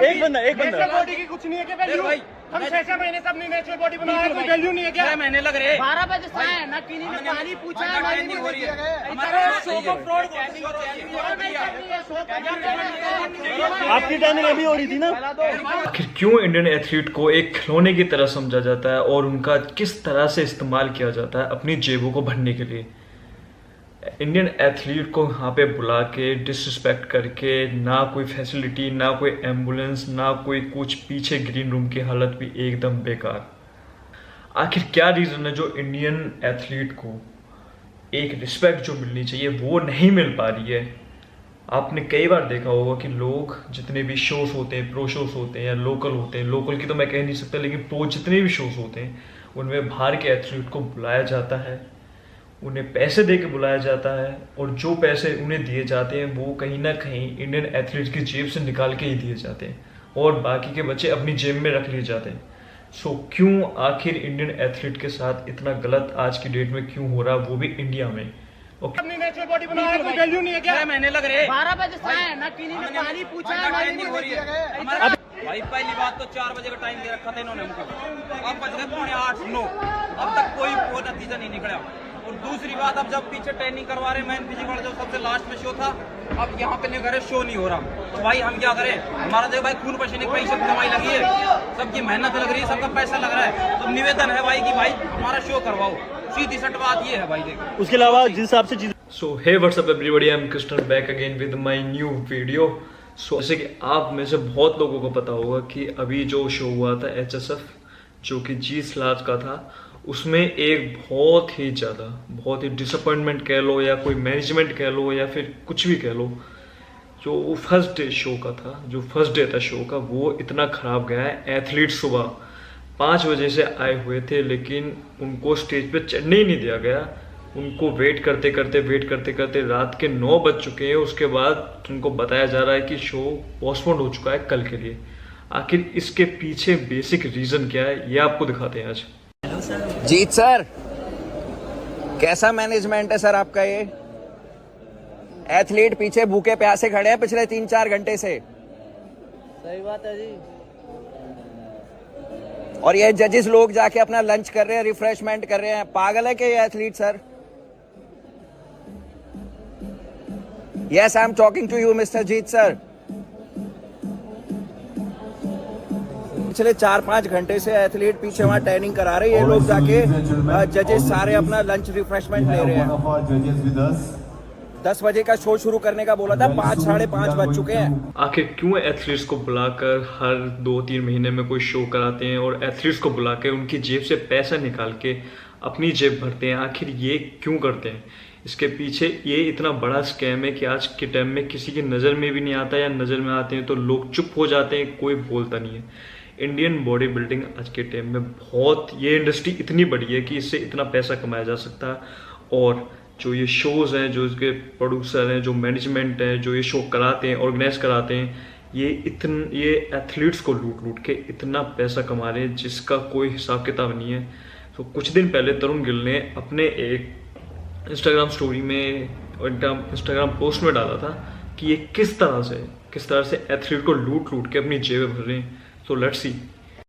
एक बंदा बॉडी की कुछ नहीं है क्या वैल्यू? हम 6 महीने से अपनी नेचुरल बॉडी बना रहे हैं, कोई वैल्यू नहीं है क्या? 6 महीने लग रहे 12 बजे से आए ना, किन्हीं ने पानी पूछा है, हमारी नहीं हो रही है। आपकी ट्रेनिंग अभी हो रही थी ना। आखिर क्यों इंडियन एथलीट को एक खिलौने की तरह समझा जाता है और उनका किस तरह से इस्तेमाल किया जाता है अपनी जेबों को भरने के लिए। इंडियन एथलीट को यहाँ पे बुला के डिसरिस्पेक्ट करके, ना कोई फैसिलिटी, ना कोई एम्बुलेंस, ना कोई कुछ, पीछे ग्रीन रूम की हालत भी एकदम बेकार। आखिर क्या रीज़न है जो इंडियन एथलीट को एक रिस्पेक्ट जो मिलनी चाहिए वो नहीं मिल पा रही है। आपने कई बार देखा होगा कि लोग जितने भी शोज़ होते हैं, प्रो शोज़ होते हैं या लोकल होते हैं, लोकल की तो मैं कह नहीं सकता, लेकिन प्रो जितने भी शोज़ होते हैं उनमें बाहर के एथलीट को बुलाया जाता है, उन्हें पैसे दे के बुलाया जाता है, और जो पैसे उन्हें दिए जाते हैं वो कहीं ना कहीं इंडियन एथलीट की जेब से निकाल के ही दिए जाते हैं और बाकी के बच्चे अपनी जेब में रख लिए जाते हैं। सो क्यों आखिर इंडियन एथलीट के साथ इतना गलत आज की डेट में क्यों हो रहा है, वो भी इंडिया में? अपनी नेचुरल बॉडी बना रहे हैं, कोई वैल्यू नहीं है क्या? 6 महीने लग रहे 12 बजे से आए ना, किन्हीं ने पानी पूछा है, हमारी नहीं हो रही है। भाई पहली बात तो 4 बजे का टाइम दे रखा था इन्होंने हमको, अब बज गए 7:45-9, अब तक कोई नतीजा नहीं निकला। और दूसरी बात, अब जब पीछे ट्रेनिंग करवा रहे, मैन फिजिकल जो सबसे लास्ट में शो था, अब यहाँ पे नहीं करे, शो नहीं हो रहा, तो भाई हम क्या करें? हमारा देखो भाई खून पसीने की पैसे कमाई लगी है, सबकी मेहनत लग रही है, सबका पैसा लग रहा है, तो निवेदन है भाई कि भाई हमारा शो करवाओ। सीधी सट बात ये है भाई। देखो उसके अलावा जिस हिसाब से चीज। So hey what's up everybody, I am Krishnan back again with my new video. सो जैसे कि आप में से बहुत लोगों को पता होगा कि अभी जो शो हुआ था HSF, जो कि जी स्लाज का था, उसमें एक बहुत ही डिसअपॉइंटमेंट कह लो या कोई मैनेजमेंट कह लो या फिर कुछ भी कह लो, जो फर्स्ट डे शो का था, जो फर्स्ट डे था शो का, वो इतना ख़राब गया है। एथलीट सुबह 5 बजे से आए हुए थे, लेकिन उनको स्टेज पे चढ़ने ही नहीं दिया गया। उनको वेट करते करते रात के 9 बज चुके हैं। उसके बाद उनको बताया जा रहा है कि शो पोस्टपोन हो चुका है कल के लिए। आखिर इसके पीछे बेसिक रीज़न क्या है, ये आपको दिखाते हैं आज। जीत सर, कैसा मैनेजमेंट है सर आपका? ये एथलीट पीछे भूखे प्यासे खड़े हैं पिछले 3-4 घंटे से। सही बात है जी। और ये जजेस लोग जाके अपना लंच कर रहे हैं, रिफ्रेशमेंट कर रहे हैं। पागल है क्या ये athlete sir? Yes, I am talking to you mister Jeet sir. पिछले 4-5 घंटे से एथलीट पीछे वहां ट्रेनिंग करा रहे हैं, ये लोग जाके जजेस सारे अपना लंच रिफ्रेशमेंट ले रहे हैं। 10 बजे का शो शुरू करने का बोला था, 5-5:30 बज चुके हैं। आखिर क्यों एथलीट्स को बुलाकर हर 2-3 महीने में कोई शो कराते हैं और एथलीट्स को बुला के उनकी जेब से पैसा निकाल के अपनी जेब भरते हैं? आखिर ये क्यों करते हैं? इसके पीछे ये इतना बड़ा स्कैम है कि आज के टाइम में किसी की नज़र में भी नहीं आता, या नज़र में आते हैं तो लोग चुप हो जाते हैं, कोई बोलता नहीं है। इंडियन बॉडी बिल्डिंग आज के टाइम में ये इंडस्ट्री इतनी बड़ी है कि इससे इतना पैसा कमाया जा सकता है। और जो ये शोज़ हैं, जो इसके प्रोड्यूसर हैं, जो मैनेजमेंट है, जो ये शो कराते हैं, ऑर्गेनाइज कराते हैं, ये एथलीट्स को लूट के इतना पैसा कमा रहे हैं जिसका कोई हिसाब किताब नहीं है। तो कुछ दिन पहले तरुण गिल ने अपने एक इंस्टाग्राम स्टोरी में और इंस्टाग्राम पोस्ट में डाला था कि ये किस तरह से एथलीट को लूट के अपनी जेबें भर रहे हैं। तो लेट्स सी।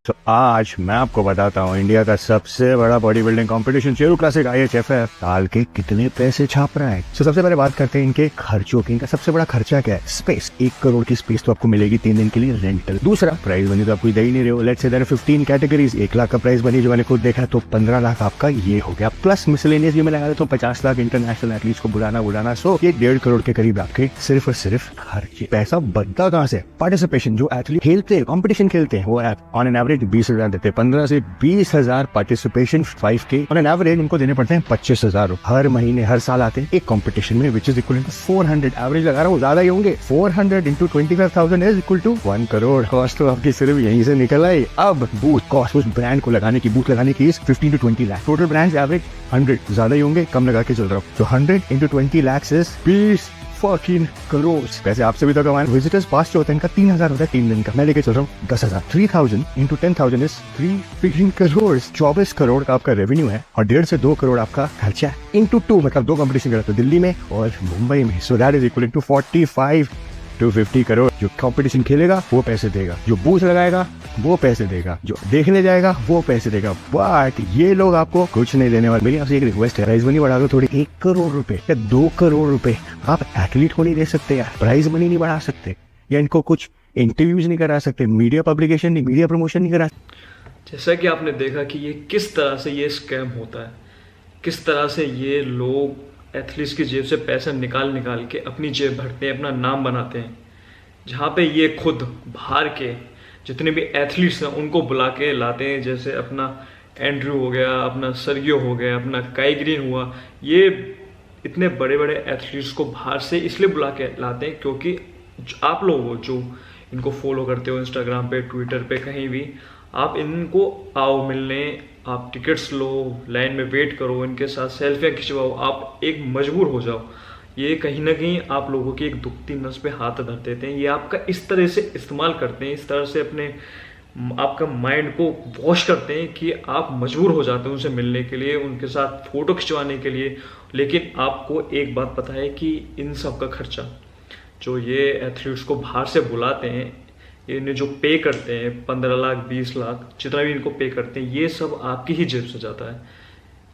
तो आज मैं आपको बताता हूँ इंडिया का सबसे बड़ा body building competition चेरू classic IHFF साल के कितने पैसे छाप रहा है। तो सबसे पहले बात करते हैं इनके खर्चों की। इनका सबसे बड़ा खर्चा क्या है? स्पेस। 1 करोड़ की स्पेस तो आपको मिलेगी 3 दिन के लिए रेंटल। दूसरा, प्राइस मनी तो आपको दे ही नहीं रहे हो। Let's say there 15 categories, 1 lakh का प्राइस मनी जो मैंने खुद देखा, तो 15 लाख आपका ये हो गया। प्लस मिसलेनियस भी मैं लगा देता हूँ 50 लाख इंटरनेशनल एथलीट्स को बुलाना। सो ये 1.5 करोड़ के करीब आपके सिर्फ और सिर्फ खर्चे। पैसा बनता कहाँ से? पार्टिसिपेशन। जो एथलीट खेलते हैं, कॉम्पिटिशन खेलते हैं, वो ऑन एन एवरेज 20,000 देते हैं। 15 से 20,000 participation 5K on an average उनको देने पड़ते हैं 25,000 हर महीने, हर साल आते हैं एक कंपटीशन में, which is equal to 400। Average लगा रहा हूँ, ज्यादा ही होंगे। 400 into 25,000 is equal to 1 crore. Cost तो आपकी सिर्फ यहीं से निकल आई। अब बूथ कॉस्ट, उस ब्रांड को लगाने की, बूथ लगाने की 15 to 20 lakh. Total brand average 100, ज्यादा ही होंगे, कम लगा के चल रहा हूँ। तो 100 into 20 lakhs is 20 fucking crore. वैसे आपसे भी तो कमाए। विजिटर्स पास जो होता है इनका 3,000 होता है 3 दिन का, मैं लेके चल रहा हूँ 10,000। 3,000 into 10,000 इज 3 करोड़। 24 करोड़ का आपका रेवेन्यू है और 1.5 से 2 करोड़ आपका खर्चा है। into 2 मतलब 2 कंपटीशन करते हो दिल्ली में और मुंबई में। So that is equal to 45 250 crore. जो कंपटीशन खेलेगा वो पैसे देगा, जो बूथ लगाएगा वो पैसे देगा, जो देखने जाएगा वो पैसे देगा। बट ये लोग आपको कुछ नहीं देने वाले। मेरी आपसे एक रिक्वेस्ट है, प्राइज मनी बढ़ा दो थोड़ी। 1 करोड़ रुपए या 2 करोड़ रुपए आप एथलीट को नहीं दे सकते यार, प्राइज मनी नहीं बढ़ा सकते, या इनको कुछ इंटरव्यूज नहीं करा सकते, मीडिया पब्लिकेशन नहीं, मीडिया प्रमोशन नहीं करा। जैसा कि आपने देखा कि ये किस तरह से ये स्कैम होता है, किस तरह से ये लोग एथलीट्स की जेब से पैसा निकाल निकाल के अपनी जेब भरते हैं, अपना नाम बनाते हैं। जहाँ पे ये खुद बाहर के जितने भी एथलीट्स हैं उनको बुला के लाते हैं, जैसे अपना एंड्रू हो गया, अपना सर्गियो हो गया, अपना काई ग्रीन हुआ। ये इतने बड़े बड़े एथलीट्स को बाहर से इसलिए बुला के लाते हैं क्योंकि आप लोग जो इनको फॉलो करते हो इंस्टाग्राम पे, ट्विटर पे, कहीं भी, आप इनको आओ मिलने, आप टिकट्स लो, लाइन में वेट करो, इनके साथ सेल्फियाँ खिंचवाओ, आप एक मजबूर हो जाओ। ये कहीं ना कहीं आप लोगों की एक दुखती नस पे हाथ धर देते हैं। ये आपका इस तरह से इस्तेमाल करते हैं, इस तरह से अपने आपका माइंड को वॉश करते हैं कि आप मजबूर हो जाते हैं उनसे मिलने के लिए, उनके साथ फ़ोटो खिंचवाने के लिए। लेकिन आपको एक बात पता है कि इन सब का खर्चा जो ये एथलीट्स को बाहर से बुलाते हैं, इन्हें जो पे करते हैं 15 लाख 20 लाख जितना भी इनको पे करते हैं, ये सब आपकी ही जेब से जाता है।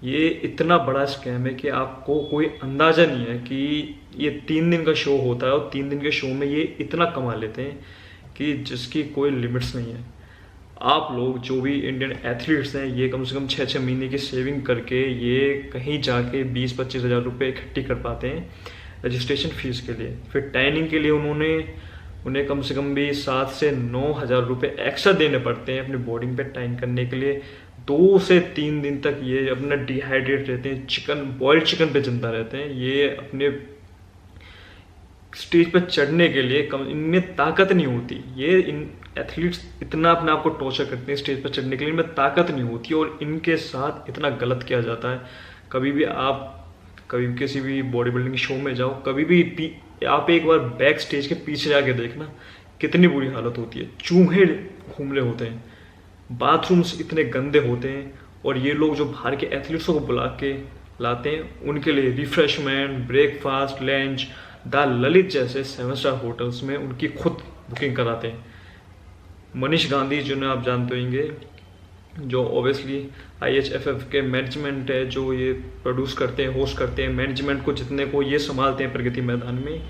ये इतना बड़ा स्कैम है कि आपको कोई अंदाज़ा नहीं है कि ये 3 दिन का शो होता है और 3 दिन के शो में ये इतना कमा लेते हैं कि जिसकी कोई लिमिट्स नहीं है। आप लोग जो भी इंडियन एथलीट्स हैं, ये कम से कम 6-6 महीने की सेविंग करके ये कहीं जाके 20-25 हज़ार रुपये इकट्ठी कर पाते हैं रजिस्ट्रेशन फ़ीस के लिए। फिर टाइनिंग के लिए उन्हें कम से कम भी 7 से 9 हज़ार रुपये एक्स्ट्रा देने पड़ते हैं अपनी बोर्डिंग पे टाइन करने के लिए। 2 से 3 दिन तक ये अपना डिहाइड्रेट रहते हैं, बॉइल्ड चिकन पे जिंदा रहते हैं। ये अपने स्टेज पे चढ़ने के लिए इनमें ताकत नहीं होती। ये इन एथलीट्स इतना अपने आप को टॉर्चर करते हैं स्टेज पर चढ़ने के लिए, इनमें ताकत नहीं होती और इनके साथ इतना गलत किया जाता है। कभी भी किसी भी बॉडी बिल्डिंग शो में जाओ, कभी भी आप एक बार बैक स्टेज के पीछे जाके देखना कितनी बुरी हालत होती है। चूहे घूम रहे होते हैं, बाथरूम्स इतने गंदे होते हैं, और ये लोग जो बाहर के एथलीट्सों को बुला के लाते हैं उनके लिए refreshment, breakfast, lunch, the Lalit जैसे 7 स्टार होटल्स में उनकी खुद बुकिंग कराते हैं। मनीष गांधी जिन्हें आप जानते होंगे, जो ओबियसली IHFF के मैनेजमेंट है, जो ये प्रोड्यूस करते हैं, होस्ट करते हैं, मैनेजमेंट को जितने को ये संभालते हैं प्रगति मैदान में,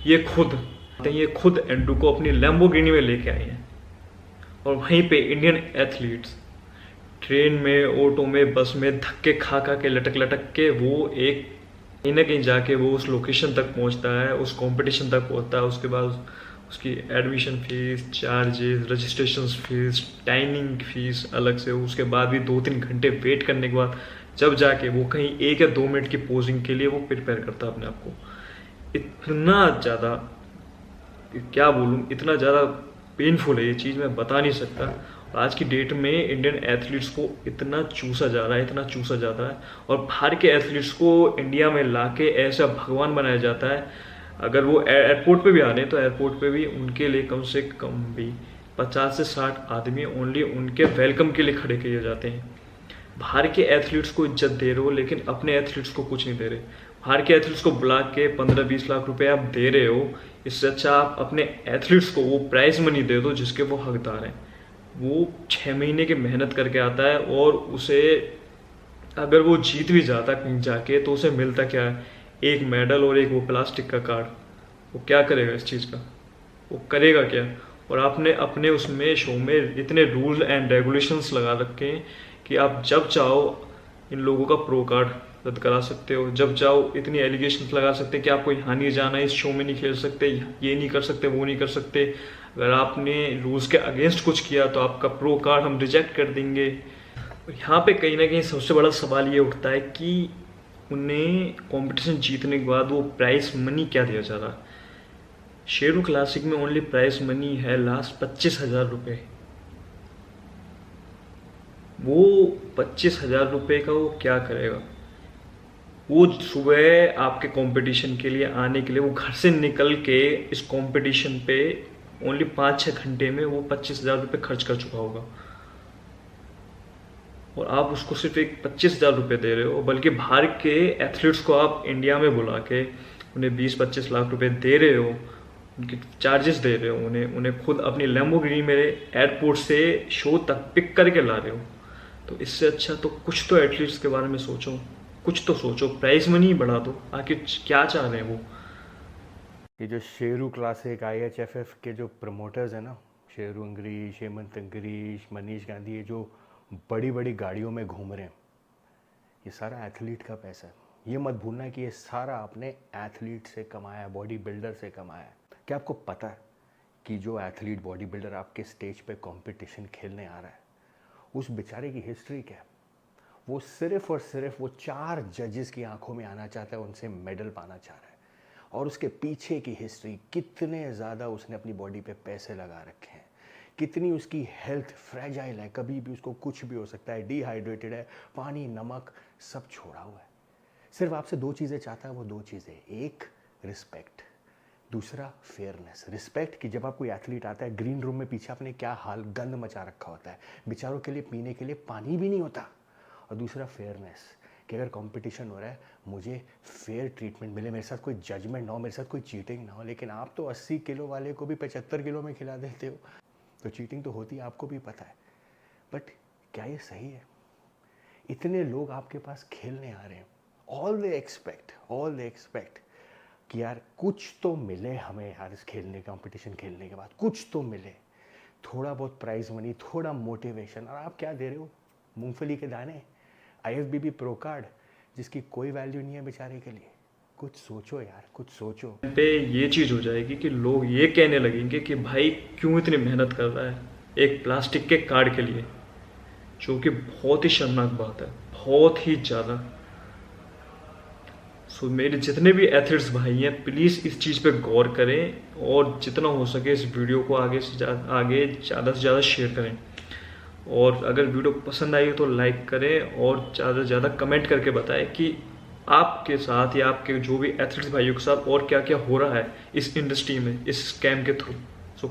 ये खुद एंड्रू को अपनी लैम्बोर्गिनी में लेके आए हैं। और वहीं पे इंडियन एथलीट्स ट्रेन में, ऑटो में, बस में धक्के खा के लटक के वो एक कहीं ना कहीं जाके वो उस लोकेशन तक पहुंचता है, उस कंपटीशन तक पहुंचता है। उसके बाद उसकी admission fees, charges, registration fees, timing fees अलग से, उसके बाद भी 2-3 घंटे वेट करने के बाद जब जाके वो कहीं 1 या 2 मिनट की पोजिंग के लिए वो प्रिपेयर करता है अपने आप को। इतना ज़्यादा क्या बोलूँ, इतना ज़्यादा पेनफुल है ये चीज़, मैं बता नहीं सकता। और आज की डेट में इंडियन एथलीट्स को इतना चूसा जा रहा है, और बाहर के एथलीट्स को इंडिया में लाके ऐसा भगवान बनाया जाता है। अगर वो एयरपोर्ट पे भी आ रहे हैं तो एयरपोर्ट पे भी उनके लिए कम से कम भी 50 से 60 आदमी ओनली उनके वेलकम के लिए खड़े किए जाते हैं। बाहर के एथलीट्स को इज्जत दे रहे हो लेकिन अपने एथलीट्स को कुछ नहीं दे रहे। बाहर के एथलीट्स को बुला के 15-20 लाख रुपए आप दे रहे हो, इससे अच्छा आप अपने एथलीट्स को वो प्राइज मनी दे दो जिसके वो हकदार हैं। वो 6 महीने की मेहनत करके आता है, और उसे अगर वो जीत भी जाता कहीं जाके तो उसे मिलता क्या है, एक मेडल और एक वो प्लास्टिक का कार्ड। वो क्या करेगा इस चीज़ का, वो करेगा क्या? और आपने अपने उसमें शो में इतने रूल एंड रेगुलेशंस लगा रखे हैं कि आप जब चाहो इन लोगों का प्रो कार्ड रद्द करा सकते हो, जब चाहो इतनी एलिगेशंस लगा सकते हैं कि आपको यहाँ नहीं जाना, इस शो में नहीं खेल सकते, ये नहीं कर सकते, वो नहीं कर सकते। अगर आपने रूल्स के अगेंस्ट कुछ किया तो आपका प्रो कार्ड हम रिजेक्ट कर देंगे। यहाँ पे कहीं ना कहीं सबसे बड़ा सवाल ये उठता है कि उन्हें कंपटीशन जीतने के बाद वो प्राइस मनी क्या दिया जा रहा है। शेरू क्लासिक में ओनली प्राइस मनी है लास्ट 25,000 रुपये। वो 25,000 रुपये का वो क्या करेगा? वो सुबह आपके कंपटीशन के लिए आने के लिए वो घर से निकल के इस कंपटीशन पे ओनली 5-6 घंटे में वो 25,000 रुपये खर्च कर चुका होगा, और आप उसको सिर्फ एक 25,000 रुपये दे रहे हो। बल्कि बाहर के एथलीट्स को आप इंडिया में बुला के उन्हें 20-25 लाख रुपए दे रहे हो, उनके चार्जेस दे रहे हो, उन्हें खुद अपनी लैम्बोर्गिनी मेरे एयरपोर्ट से शो तक पिक करके ला रहे हो, तो इससे अच्छा तो कुछ तो एथलीट्स के बारे में सोचो, कुछ तो सोचो, प्राइस मनी बढ़ा दो। आखिर क्या चाह रहे हैं वो? ये जो शेरू क्लासिक IHFF के जो प्रमोटर्स हैं ना, शेरू अंग्रीश, हेमंत अंग्रीश, मनीष गांधी, ये जो बड़ी बड़ी गाड़ियों में घूम रहे हैं, ये सारा एथलीट का पैसा है। ये मत भूलना कि ये सारा अपने एथलीट से कमाया है, बॉडी बिल्डर से कमाया है। क्या आपको पता है कि जो एथलीट बॉडी बिल्डर आपके स्टेज पे कंपटीशन खेलने आ रहा है, उस बेचारे की हिस्ट्री क्या है? वो सिर्फ और सिर्फ वो 4 जजेस की आंखों में आना चाहता है, उनसे मेडल पाना चाह रहा है, और उसके पीछे की हिस्ट्री, कितने ज़्यादा उसने अपनी बॉडी पे पैसे लगा रखे हैं, कितनी उसकी हेल्थ फ्रेजाइल है, कभी भी उसको कुछ भी हो सकता है, डिहाइड्रेटेड है, पानी नमक सब छोड़ा हुआ है। सिर्फ आपसे 2 चीज़ें चाहता है वो, 2 चीज़ें, एक रिस्पेक्ट, दूसरा फेयरनेस। रिस्पेक्ट कि जब आप कोई एथलीट आता है, ग्रीन रूम में पीछे आपने क्या हाल गंद मचा रखा होता है, बेचारों के लिए पीने के लिए पानी भी नहीं होता। और दूसरा फेयरनेस कि अगर कंपटीशन हो रहा है, मुझे फेयर ट्रीटमेंट मिले, मेरे साथ कोई जजमेंट ना हो, मेरे साथ कोई चीटिंग ना हो। लेकिन आप तो 80 किलो वाले को भी 75 किलो में खिला देते हो, तो चीटिंग तो होती है, आपको भी पता है। बट क्या ये सही है? इतने लोग आपके पास खेलने आ रहे हैं, ऑल दे एक्सपेक्ट कि यार कुछ तो मिले हमें यार, इस खेलने कंपटीशन खेलने के बाद कुछ तो मिले, थोड़ा बहुत प्राइज मनी, थोड़ा मोटिवेशन। और आप क्या दे रहे हो? मूंगफली के दाने, IFBB प्रो कार्ड, जिसकी कोई वैल्यू नहीं है बेचारे के लिए। कुछ सोचो यार, कुछ सोचो। पे ये चीज़ हो जाएगी कि लोग ये कहने लगेंगे कि भाई क्यों इतनी मेहनत कर रहा है एक प्लास्टिक के कार्ड के लिए, जो कि बहुत ही शर्मनाक बात है, बहुत ही ज़्यादा। सो मेरे जितने भी एथलीट्स भाई हैं, प्लीज़ इस चीज़ पे गौर करें, और जितना हो सके इस वीडियो को आगे से ज़्यादा शेयर करें। और अगर वीडियो पसंद आई तो लाइक करें, और ज़्यादा से ज़्यादा कमेंट करके बताएं कि आपके साथ या आपके जो भी एथलीट्स भाइयों के साथ और क्या क्या हो रहा है इस इंडस्ट्री में, इस स्कैम के थ्रू। सो